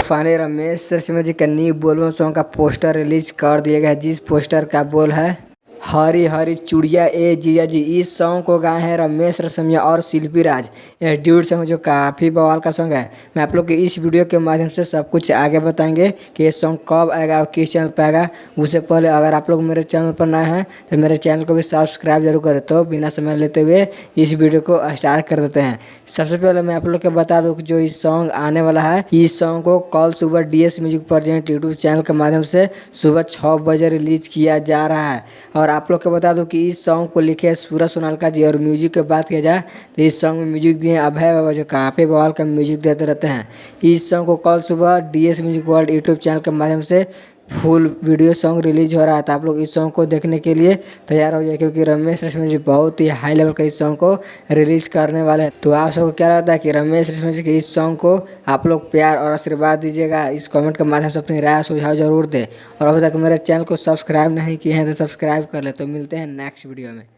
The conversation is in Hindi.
फाइनली रमेश रेशमिया जी का न्यू बोलबम सॉन्ग का पोस्टर रिलीज कर दिया गया है, जिस पोस्टर का बोल है हरी हरी चूड़िया ए जीजा जी। इस सॉन्ग को गाए हैं रमेश रेशमिया और शिल्पी राज। यह ड्यूट सॉन्ग जो काफ़ी बवाल का सॉन्ग है। मैं आप लोग के इस वीडियो के माध्यम से सब कुछ आगे बताएंगे कि ये सॉन्ग कब आएगा और किस चैनल पर आएगा। उससे पहले अगर आप लोग मेरे चैनल पर नए हैं तो मेरे चैनल को भी सब्सक्राइब जरूर करें। तो बिना समय लेते हुए इस वीडियो को स्टार्ट कर देते हैं। सबसे पहले मैं आप लोग को बता दूं कि जो इस सॉन्ग आने वाला है, इस सॉन्ग को कल सुबह DS music present YouTube channel के माध्यम से सुबह 6 बजे रिलीज किया जा रहा है। और आप लोग को बता दूं कि इस सॉन्ग को लिखे सूरज सोनालका जी। और म्यूजिक की बात किया जाए तो इस सॉन्ग में म्यूजिक दिए अभय बाबा, जो काफ़ी बवाल का म्यूजिक देते रहते हैं। इस सॉन्ग को कल सुबह DS music world YouTube channel के माध्यम से फुल वीडियो सॉन्ग रिलीज हो रहा है। तो आप लोग इस सॉन्ग को देखने के लिए तैयार हो जाए, क्योंकि रमेश रेशमिया जी बहुत ही हाई लेवल का इस सॉन्ग को रिलीज करने वाले हैं। तो आप सबको क्या लगता है कि रमेश रेशमिया जी के इस सॉन्ग को आप लोग प्यार और आशीर्वाद दीजिएगा। इस कमेंट के माध्यम से अपनी राय सुझाव जरूर दें। और अभी तक मेरे चैनल को सब्सक्राइब नहीं किए हैं तो सब्सक्राइब कर ले। तो मिलते हैं नेक्स्ट वीडियो में।